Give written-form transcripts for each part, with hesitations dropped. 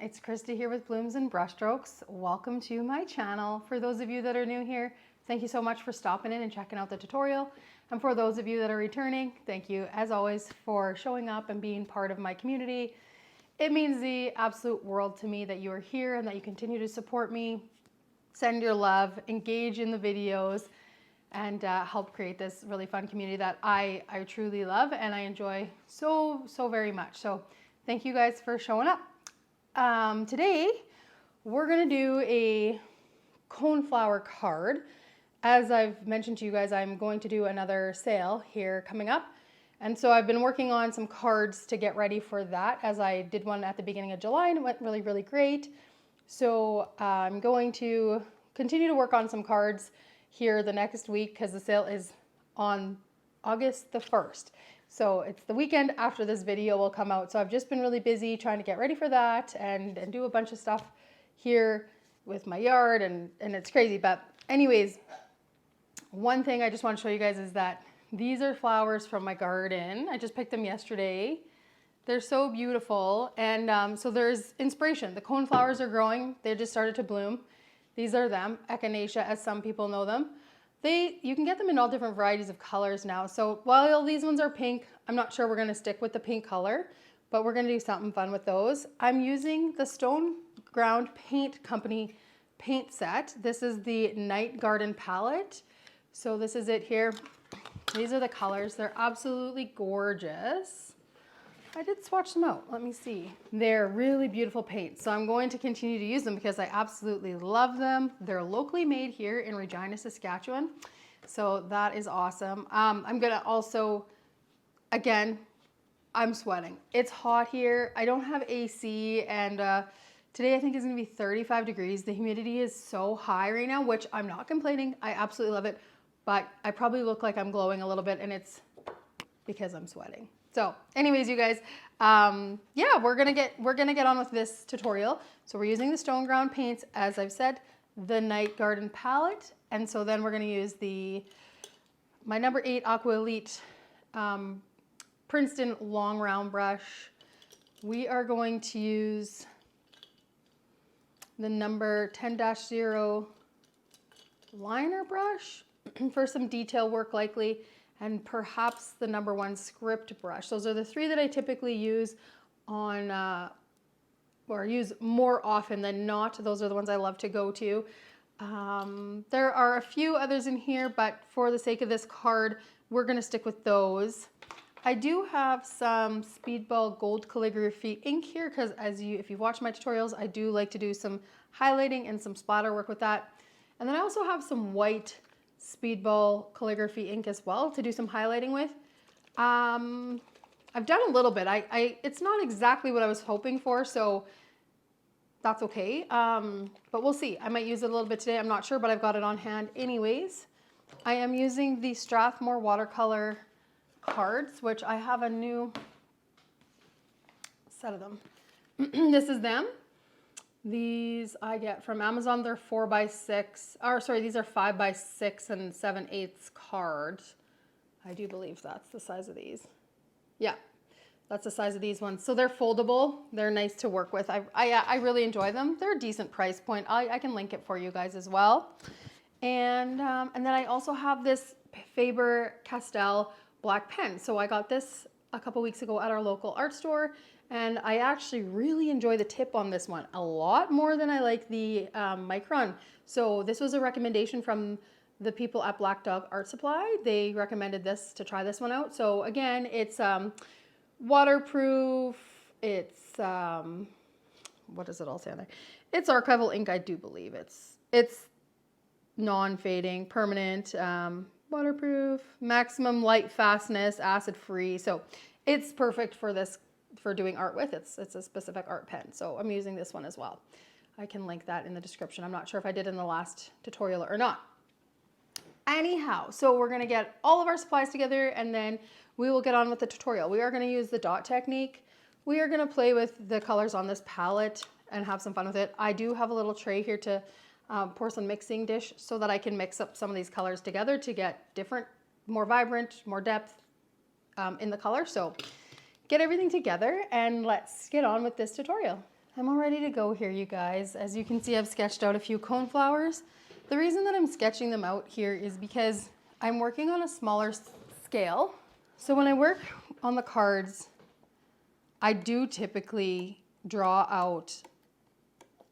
it's Krista here with Blooms and Brushstrokes. Welcome to my channel. For those of you that are new here, thank you so much for stopping in and checking out the tutorial. And for those of you that are returning, thank you as always for showing up and being part of my community. It means the absolute world to me that you are here and that you continue to support me, send your love, engage in the videos, and help create this really fun community that I truly love and I enjoy so very much. So thank you guys for showing up. Today we're gonna do a coneflower card. As I've mentioned to you guys, I'm going to do another sale here coming up. And so I've been working on some cards to get ready for that, as I did one at the beginning of July and it went really great. So I'm going to continue to work on some cards here the next week because the sale is on August the 1st. So it's the weekend after this video will come out. So I've just been really busy trying to get ready for that and do a bunch of stuff here with my yard and it's crazy. But anyways, one thing I just want to show you guys is that these are flowers from my garden. I just picked them yesterday. They're so beautiful. And so there's inspiration. The coneflowers are growing. They just started to bloom. These are them, Echinacea as some people know them. You can get them in all different varieties of colors now. So while these ones are pink, I'm not sure we're gonna stick with the pink color, but we're gonna do something fun with those. I'm using the Stoneground Paint Company paint set. This is the Night Garden palette. So this is it here. These are the colors. They're absolutely gorgeous. I did swatch them out. Let me see. They're really beautiful paints. So I'm going to continue to use them because I absolutely love them. They're locally made here in Regina, Saskatchewan. So that is awesome. I'm gonna also, again, I'm sweating. It's hot here. I don't have AC and today I think it's gonna be 35 degrees. The humidity is so high right now, which I'm not complaining. I absolutely love it, but I probably look like I'm glowing a little bit and it's because I'm sweating. So anyways, you guys, yeah, we're gonna get on with this tutorial. So we're using the Stoneground paints, as I've said, the Night Garden palette. And so then we're gonna use my number 8 Aqua Elite Princeton long round brush. We are going to use the number 10-0 liner brush for some detail work likely, and perhaps the number 1 script brush. Those are the 3 that I typically use on, or use more often than not. Those are the ones I love to go to. There are a few others in here, but for the sake of this card, we're gonna stick with those. I do have some Speedball Gold Calligraphy ink here because if you've watched my tutorials, I do like to do some highlighting and some splatter work with that. And then I also have some white Speedball Calligraphy ink as well to do some highlighting with. I've done a little bit. It's not exactly what I was hoping for, so that's okay. But we'll see. I might use it a little bit today. I'm not sure, but I've got it on hand anyways. I am using the Strathmore watercolor cards, which I have a new set of them. This is them. These I get from Amazon. They're 4x6, or sorry, these are 5x6 and 7/8 cards. I do believe that's the size of these. Yeah, that's the size of these ones. So they're foldable. They're nice to work with. I really enjoy them. They're a decent price point. I can link it for you guys as well. And then I also have this Faber Castell black pen. So I got this a couple weeks ago at our local art store. And I actually really enjoy the tip on this one a lot more than I like the Micron. So this was a recommendation from the people at Black Dog Art Supply. They recommended this to try this one out. So again, it's waterproof. It's, what does it all say on there? It's archival ink, I do believe. It's non-fading, permanent, waterproof, maximum light fastness, acid-free. So it's perfect for doing art with. It's a specific art pen. So I'm using this one as well. I can link that in the description. I'm not sure if I did in the last tutorial or not. Anyhow, so we're gonna get all of our supplies together and then we will get on with the tutorial. We are gonna use the dot technique. We are gonna play with the colors on this palette and have some fun with it. I do have a little tray here to porcelain mixing dish so that I can mix up some of these colors together to get different, more vibrant, more depth in the color. So get everything together and let's get on with this tutorial. I'm all ready to go here, you guys. As you can see, I've sketched out a few coneflowers. The reason that I'm sketching them out here is because I'm working on a smaller scale. So when I work on the cards, I do typically draw out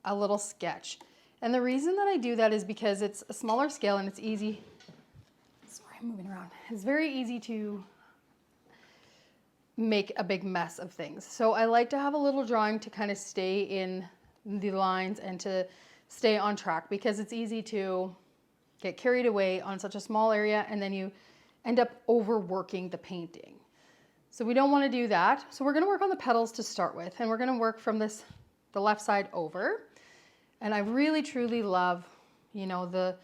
a little sketch. And the reason that I do that is because it's a smaller scale and it's easy. Sorry, I'm moving around. It's very easy to make a big mess of things. So I like to have a little drawing to kind of stay in the lines and to stay on track, because it's easy to get carried away on such a small area and then you end up overworking the painting. So we don't want to do that. So we're going to work on the petals to start with, and we're going to work from the left side over. And I really truly love, you know, the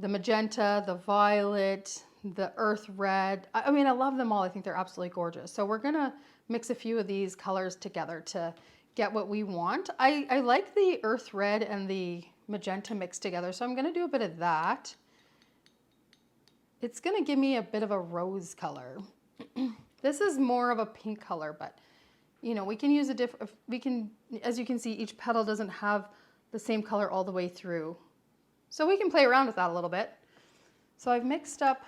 magenta, the violet, the earth red. I mean, I love them all. I think they're absolutely gorgeous. So we're going to mix a few of these colors together to get what we want. I like the earth red and the magenta mixed together, so I'm going to do a bit of that. It's going to give me a bit of a rose color. This is more of a pink color, but you know, we can use as you can see, each petal doesn't have the same color all the way through. So we can play around with that a little bit. So I've mixed up,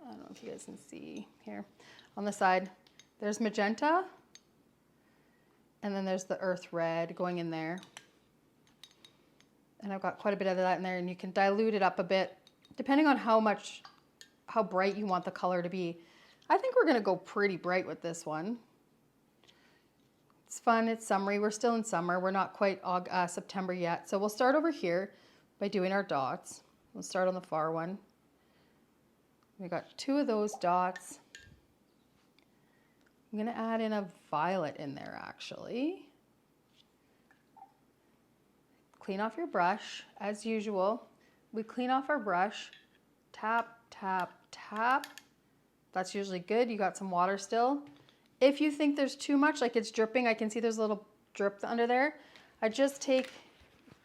I don't know if you guys can see here on the side, there's magenta, and then there's the earth red going in there. And I've got quite a bit of that in there, and you can dilute it up a bit depending on how bright you want the color to be. I think we're going to go pretty bright with this one. It's fun, it's summery. We're still in summer. We're not quite September yet. So we'll start over here by doing our dots. We'll start on the far one. We got 2 of those dots. I'm going to add in a violet in there, actually. Clean off your brush, as usual. We clean off our brush, tap, tap, tap. That's usually good. You got some water still. If you think there's too much, like it's dripping, I can see there's a little drip under there. I just take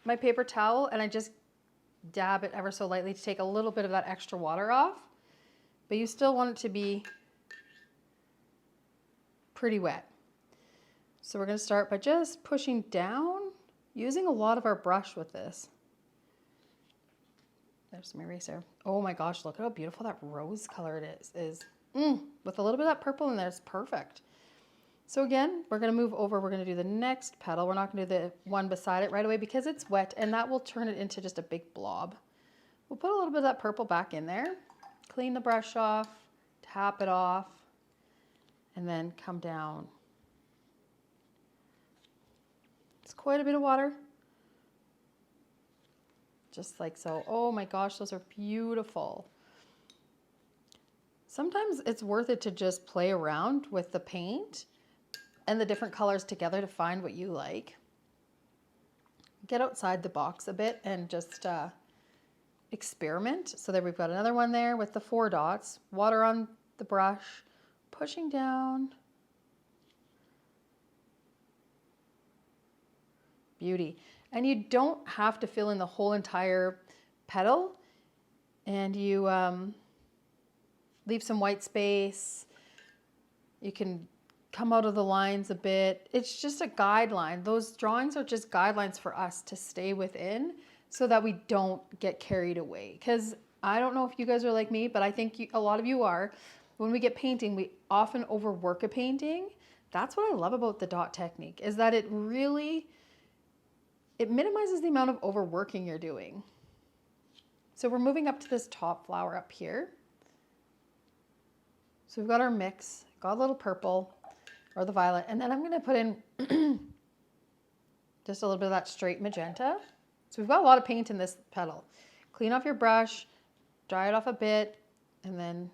my paper towel and I just dab it ever so lightly to take a little bit of that extra water off. But you still want it to be pretty wet. So we're going to start by just pushing down, using a lot of our brush with this. There's some eraser. Oh my gosh, look at how beautiful that rose color it is. With a little bit of that purple in there, it's perfect. So again, we're going to move over. We're going to do the next petal. We're not going to do the one beside it right away because it's wet, and that will turn it into just a big blob. We'll put a little bit of that purple back in there, clean the brush off, tap it off, and then come down. It's quite a bit of water. Just like so. Oh my gosh, those are beautiful. Sometimes it's worth it to just play around with the paint and the different colors together to find what you like. Get outside the box a bit and just experiment. So there we've got another one there with the 4 dots, water on the brush, pushing down. Beauty. And you don't have to fill in the whole entire petal, and you leave some white space. You can come out of the lines a bit. It's just a guideline. Those drawings are just guidelines for us to stay within so that we don't get carried away. Because I don't know if you guys are like me, but I think a lot of you are. When we get painting, we often overwork a painting. That's what I love about the dot technique, is that it minimizes the amount of overworking you're doing. So we're moving up to this top flower up here. So we've got our mix, got a little purple or the violet, and then I'm going to put in just a little bit of that straight magenta. So we've got a lot of paint in this petal. Clean off your brush, dry it off a bit, and then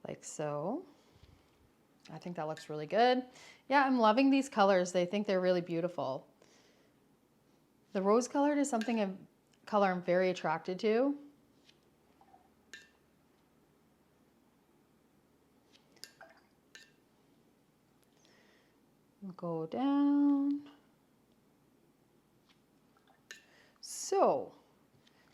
like so. I think that looks really good. Yeah, I'm loving these colors. I think they're really beautiful. The rose colored is color I'm very attracted to. We'll go down. So,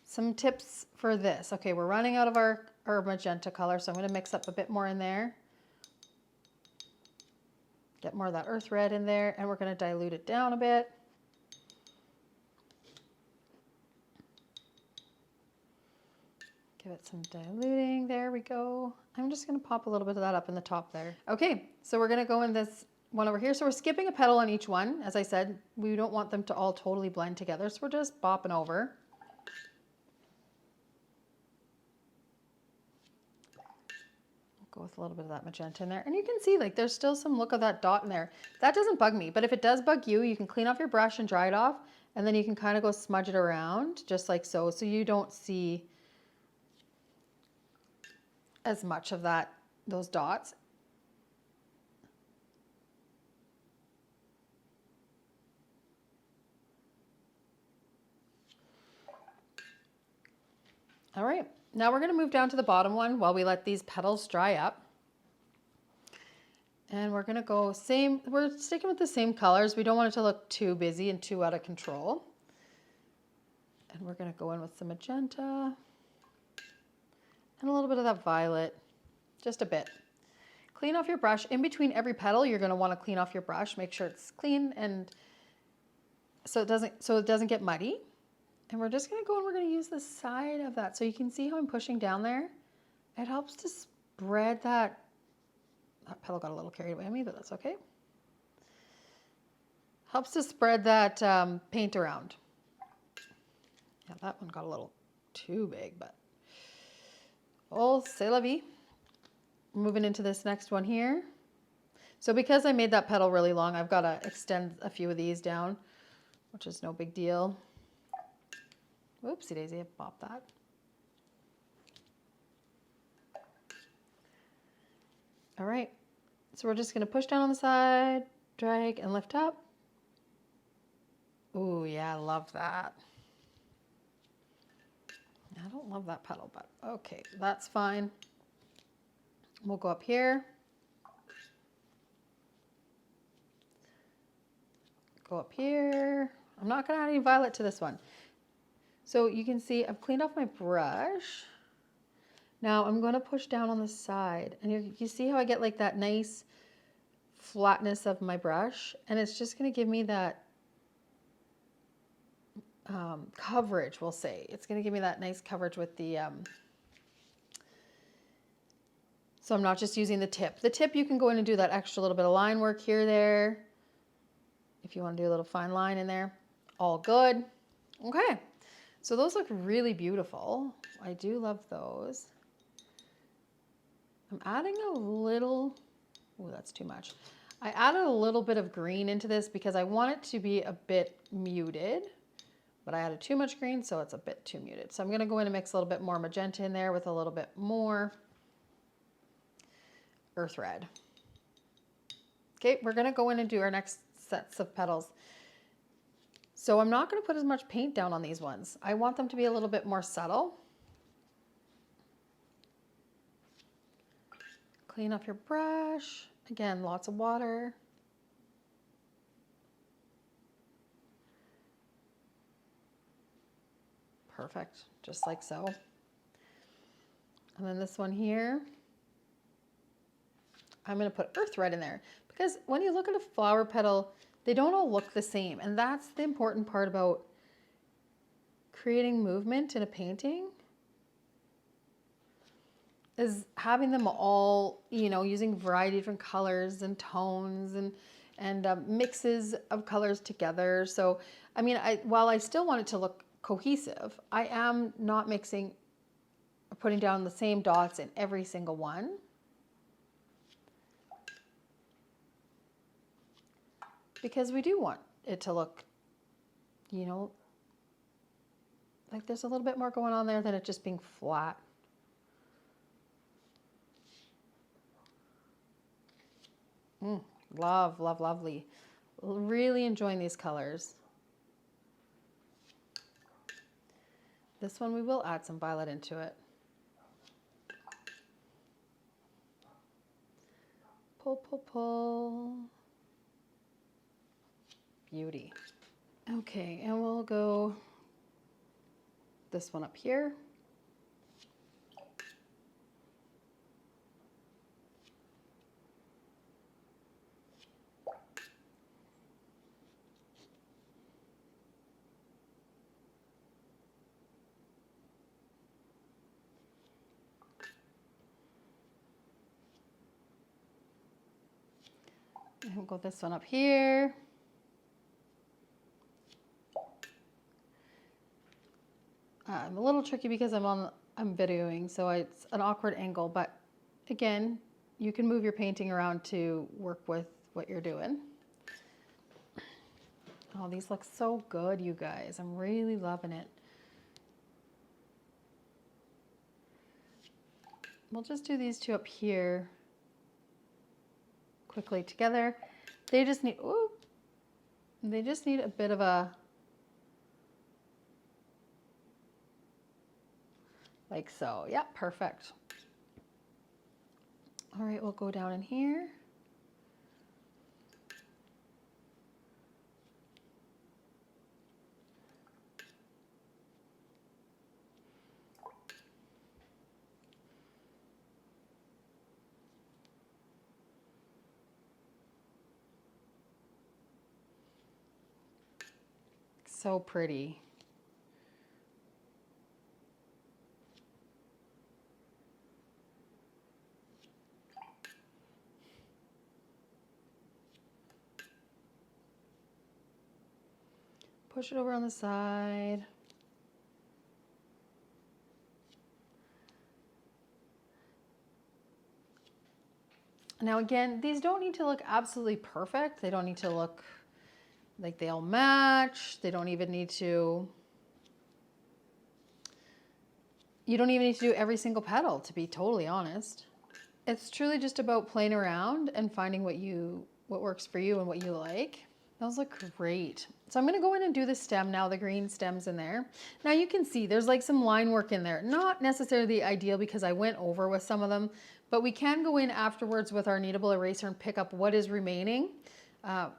some tips for this. Okay, we're running out of our or magenta color, so I'm going to mix up a bit more in there. Get more of that earth red in there, and we're going to dilute it down a bit. Give it some diluting. There we go. I'm just going to pop a little bit of that up in the top there. Okay, so we're going to go in this one over here. So we're skipping a petal on each one. As I said, we don't want them to all totally blend together, so we're just bopping over. Go with a little bit of that magenta in there. And you can see like there's still some look of that dot in there. That doesn't bug me, but if it does bug you, you can clean off your brush and dry it off, and then you can kind of go smudge it around just like so, so you don't see as much of that, those dots. All right, now we're going to move down to the bottom one while we let these petals dry up. And we're going to go same, we're sticking with the same colors. We don't want it to look too busy and too out of control. And we're going to go in with some magenta and a little bit of that violet, just a bit. Clean off your brush. In between every petal, you're going to want to clean off your brush. Make sure it's clean and so it doesn't get muddy. And we're just going to go and we're going to use the side of that. So you can see how I'm pushing down there. It helps to spread that. That petal got a little carried away on me, but that's okay. Helps to spread that paint around. Yeah, that one got a little too big, but oh, c'est la vie. Moving into this next one here. So because I made that petal really long, I've got to extend a few of these down, which is no big deal. Whoopsie daisy, I popped that. All right, so we're just going to push down on the side, drag and lift up. Ooh, yeah, I love that. I don't love that petal, but okay, that's fine. We'll go up here. Go up here. I'm not going to add any violet to this one. So you can see I've cleaned off my brush. Now I'm going to push down on the side, and you see how I get like that nice flatness of my brush, and it's just going to give me that coverage, we'll say. It's going to give me that nice coverage with the, so I'm not just using the tip. The tip, you can go in and do that extra little bit of line work here, there. If you want to do a little fine line in there, all good. Okay. So those look really beautiful. I do love those. I'm adding a little, oh, that's too much. I added a little bit of green into this because I want it to be a bit muted, but I added too much green, so it's a bit too muted. So I'm going to go in and mix a little bit more magenta in there with a little bit more earth red. Okay, we're going to go in and do our next sets of petals. So I'm not going to put as much paint down on these ones. I want them to be a little bit more subtle. Clean up your brush. Again, lots of water. Perfect, just like so. And then this one here, I'm going to put earth red in there because when you look at a flower petal, they don't all look the same. And that's the important part about creating movement in a painting, is having them all, you know, using a variety of different colors and tones and mixes of colors together. So, I mean, while I still want it to look cohesive, I am not mixing, putting down the same dots in every single one. Because we do want it to look, you know, like there's a little bit more going on there than it just being flat. Love, love, lovely. Really enjoying these colors. This one we will add some violet into it. Pull, pull, pull. Beauty. Okay, and we'll go this one up here. I'll go this one up here. I'm a little tricky because I'm videoing, so it's an awkward angle, but again, you can move your painting around to work with what you're doing. Oh, these look so good, you guys. I'm really loving it. We'll just do these two up here quickly together. They just need, ooh, they just need a bit of a, like so. Yeah, perfect. All right, we'll go down in here. So pretty. Push it over on the side. Now again, these don't need to look absolutely perfect. They don't need to look like they all match. They don't even need to, you don't even need to do every single petal, to be totally honest. It's truly just about playing around and finding what works for you and what you like. Those look great. So I'm gonna go in and do the stem now, the green stems in there. Now you can see there's like some line work in there. Not necessarily ideal because I went over with some of them, but we can go in afterwards with our kneadable eraser and pick up what is remaining.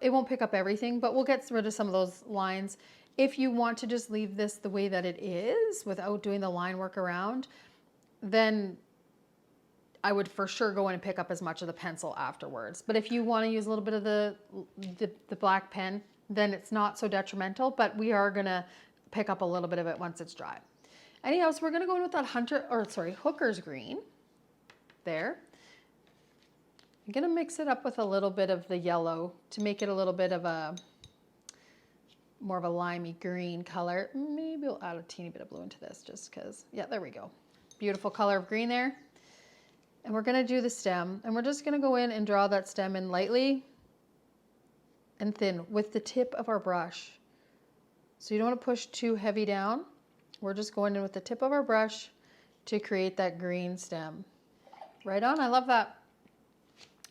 It won't pick up everything, but we'll get rid of some of those lines. If you want to just leave this the way that it is without doing the line work around, then I would for sure go in and pick up as much of the pencil afterwards. But if you want to use a little bit of the black pen, then it's not so detrimental, but we are gonna pick up a little bit of it once it's dry. Anyhow, so we're gonna go in with that hooker's green there. I'm gonna mix it up with a little bit of the yellow to make it a little bit of a more of a limey green color. Maybe we'll add a teeny bit of blue into this just because, yeah, there we go. Beautiful color of green there. And we're gonna do the stem, and we're just gonna go in and draw that stem in lightly and thin with the tip of our brush. So you don't wanna push too heavy down. We're just going in with the tip of our brush to create that green stem. Right on, I love that.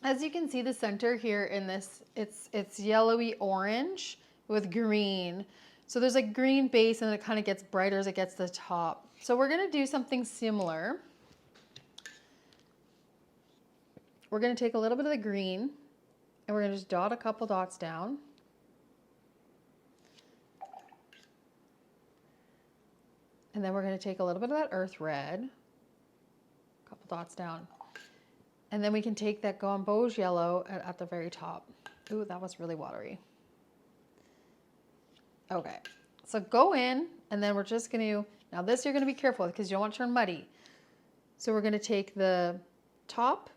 As you can see, the center here in this, it's yellowy orange with green. So there's a green base and it kind of gets brighter as it gets to the top. So we're gonna do something similar. We're gonna take a little bit of the green and we're gonna just dot a couple dots down. And then we're gonna take a little bit of that earth red, a couple dots down. And then we can take that gamboge yellow at the very top. Ooh, that was really watery. Okay, so go in and then we're just gonna, now this you're gonna be careful because you don't want to turn muddy. So we're gonna take the top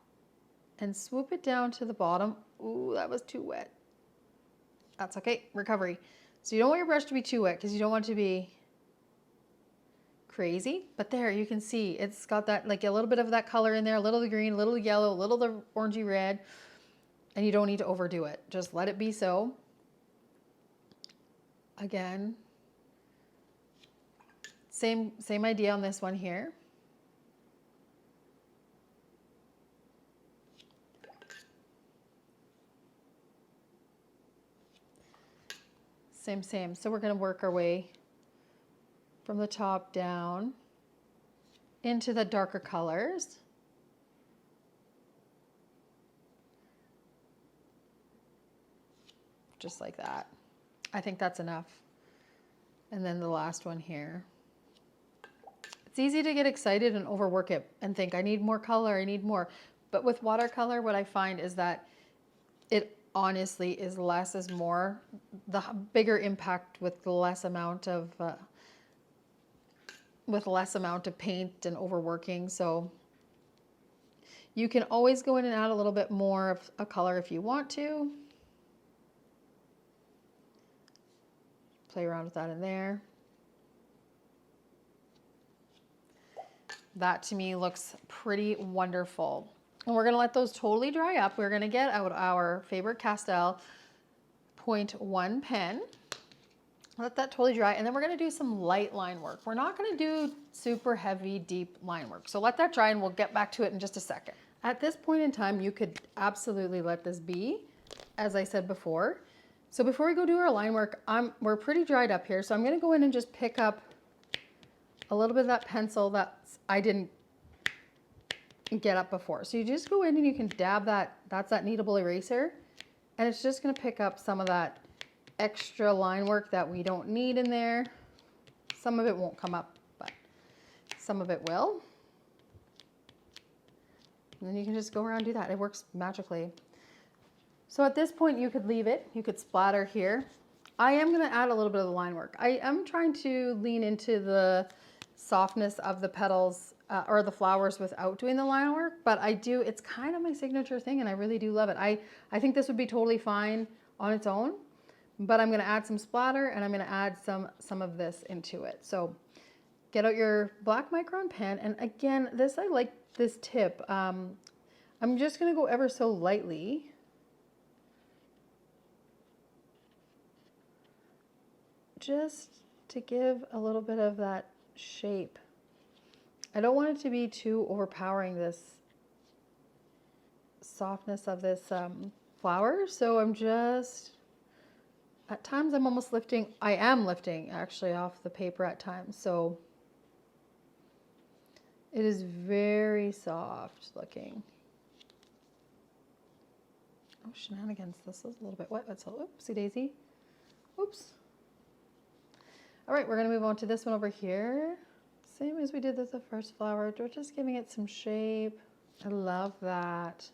and swoop it down to the bottom. Ooh, that was too wet. That's okay, recovery. So you don't want your brush to be too wet because you don't want it to be crazy, but there you can see it's got that, like a little bit of that color in there, a little of the green, a little of the yellow, a little of the orangey red, and you don't need to overdo it. Just let it be so. Again, same idea on this one here. Same. So we're going to work our way from the top down into the darker colors. Just like that. I think that's enough. And then the last one here. It's easy to get excited and overwork it and think, I need more color, I need more. But with watercolor, what I find is that it honestly is less is more. The bigger impact with less amount of paint and overworking. So you can always go in and add a little bit more of a color if you want to. play around with that in there. That to me looks pretty wonderful. And we're gonna let those totally dry up. We're gonna get out our Faber Castell 0.1 pen. Let that totally dry, and then we're gonna do some light line work. We're not gonna do super heavy, deep line work. So let that dry and we'll get back to it in just a second. At this point in time, you could absolutely let this be, as I said before. So before we go do our line work, we're pretty dried up here. So I'm gonna go in and just pick up a little bit of that pencil that I didn't get up before. So you just go in and you can dab that, that's that kneadable eraser, and it's just gonna pick up some of that extra line work that we don't need in there. Some of it won't come up, but some of it will. And then you can just go around and do that. It works magically. So at this point you could leave it. You could splatter here. I am gonna add a little bit of the line work. I am trying to lean into the softness of the petals or the flowers without doing the line work, but it's kind of my signature thing and I really do love it. I think this would be totally fine on its own, but I'm gonna add some splatter and I'm gonna add some of this into it. So get out your black micron pen, and again, I like this tip. I'm just gonna go ever so lightly. Just to give a little bit of that shape. I don't want it to be too overpowering, this softness of this flower. So I'm just, at times I'm almost lifting, I am lifting actually off the paper at times. So it is very soft looking. Oh, shenanigans. This is a little bit wet. That's a oopsie daisy. Oops. All right, we're gonna move on to this one over here. Same as we did with the first flower. We're just giving it some shape. I love that.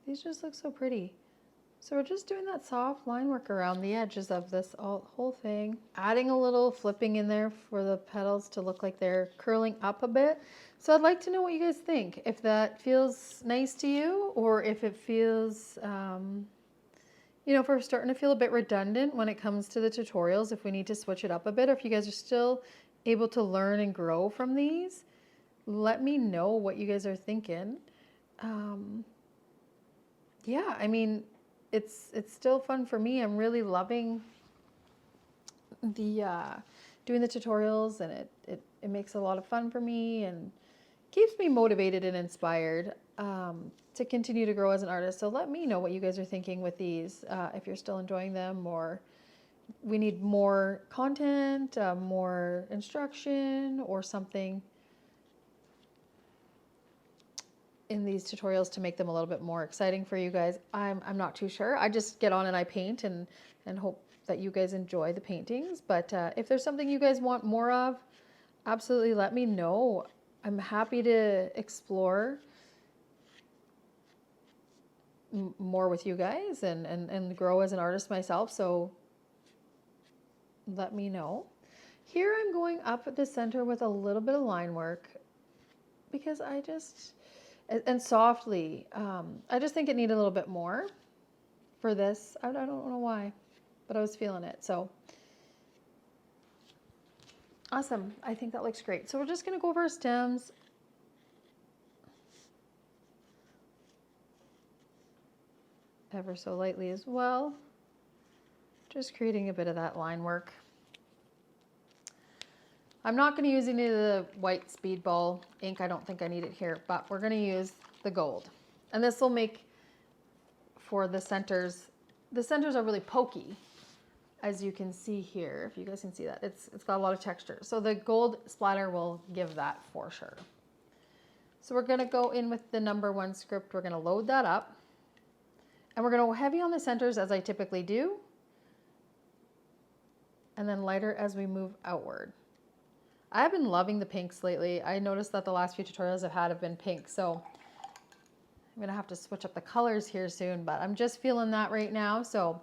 These just look so pretty. So we're just doing that soft line work around the edges of this whole thing. Adding a little flipping in there for the petals to look like they're curling up a bit. So I'd like to know what you guys think. If that feels nice to you, or if it feels, you know, if we're starting to feel a bit redundant when it comes to the tutorials, if we need to switch it up a bit, or if you guys are still able to learn and grow from these, let me know what you guys are thinking. Yeah, I mean, it's still fun for me. I'm really loving the doing the tutorials, and it makes a lot of fun for me and keeps me motivated and inspired to continue to grow as an artist. So let me know what you guys are thinking with these, if you're still enjoying them, or we need more content, more instruction, or something in these tutorials to make them a little bit more exciting for you guys. I'm not too sure. I just get on and I paint and hope that you guys enjoy the paintings. But if there's something you guys want more of, absolutely let me know. I'm happy to explore more with you guys and grow as an artist myself. So let me know. Here I'm going up at the center with a little bit of line work because and softly, I just think it needed a little bit more for this. I don't know why, but I was feeling it. So awesome. I think that looks great. So we're just going to go over our stems. Ever so lightly as well. Just creating a bit of that line work. I'm not going to use any of the white Speedball ink. I don't think I need it here, but we're going to use the gold. And this will make for the centers. The centers are really pokey, as you can see here, if you guys can see that. It's got a lot of texture. So the gold splatter will give that for sure. So we're going to go in with the #1 script. We're going to load that up. And we're going to go heavy on the centers, as I typically do, and then lighter as we move outward. I've been loving the pinks lately. I noticed that the last few tutorials I've had have been pink, so I'm going to have to switch up the colors here soon, but I'm just feeling that right now. So,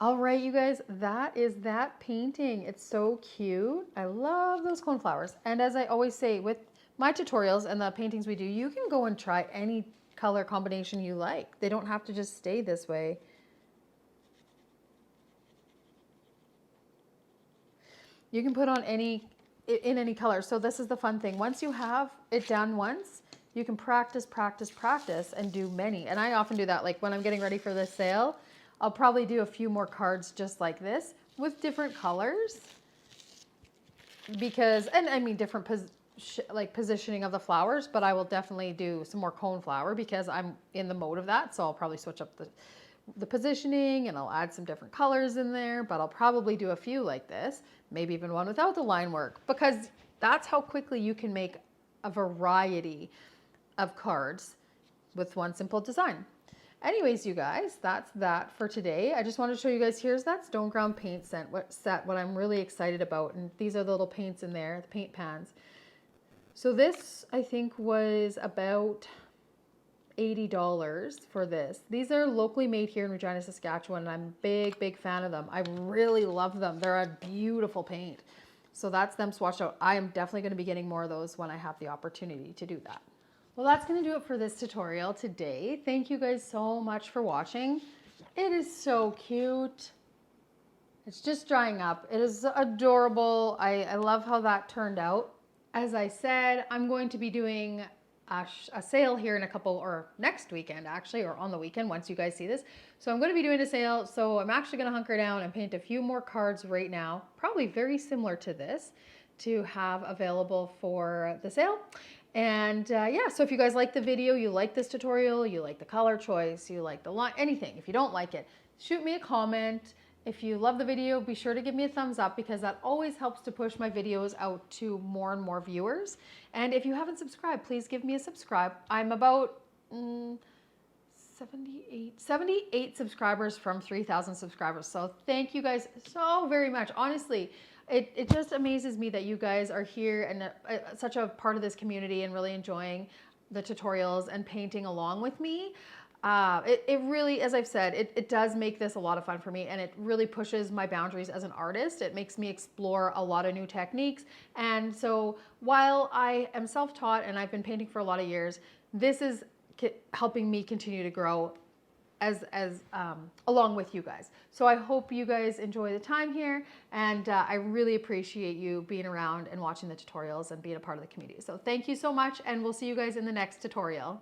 all right, you guys, that is that painting. It's so cute. I love those coneflowers. And as I always say, with my tutorials and the paintings we do, you can go and try any color combination you like. They don't have to just stay this way. You can put on in any color. So this is the fun thing. Once you have it done once, you can practice, practice, practice and do many. And I often do that. Like when I'm getting ready for this sale, I'll probably do a few more cards just like this with different colors. Because, and I mean different positioning of the flowers, but I will definitely do some more coneflower because I'm in the mode of that. So I'll probably switch up the positioning and I'll add some different colors in there, but I'll probably do a few like this, maybe even one without the line work, because that's how quickly you can make a variety of cards with one simple design. Anyways, you guys, that's that for today. I just wanted to show you guys, here's that Stoneground paint set, what I'm really excited about. And these are the little paints in there, the paint pans. So this, I think, was about $80 for this. These are locally made here in Regina, Saskatchewan, and I'm a big, big fan of them. I really love them. They're a beautiful paint. So that's them swatched out. I am definitely going to be getting more of those when I have the opportunity to do that. Well, that's going to do it for this tutorial today. Thank you guys so much for watching. It is so cute. It's just drying up. It is adorable. I love how that turned out. As I said, I'm going to be doing a sale here in a couple, or next weekend actually, or on the weekend once you guys see this. So I'm going to be doing a sale. So I'm actually going to hunker down and paint a few more cards right now, probably very similar to this, to have available for the sale. And yeah, so if you guys like the video, you like this tutorial, you like the color choice, you like the line, anything. If you don't like it, shoot me a comment. If you love the video, be sure to give me a thumbs up because that always helps to push my videos out to more and more viewers. And if you haven't subscribed, please give me a subscribe. I'm about 78 subscribers from 3,000 subscribers. So thank you guys so very much. Honestly, it just amazes me that you guys are here and such a part of this community and really enjoying the tutorials and painting along with me. It really, as I've said, it does make this a lot of fun for me, and it really pushes my boundaries as an artist. It makes me explore a lot of new techniques. And so while I am self-taught and I've been painting for a lot of years, this is helping me continue to grow along with you guys. So I hope you guys enjoy the time here, and I really appreciate you being around and watching the tutorials and being a part of the community. So thank you so much, and we'll see you guys in the next tutorial.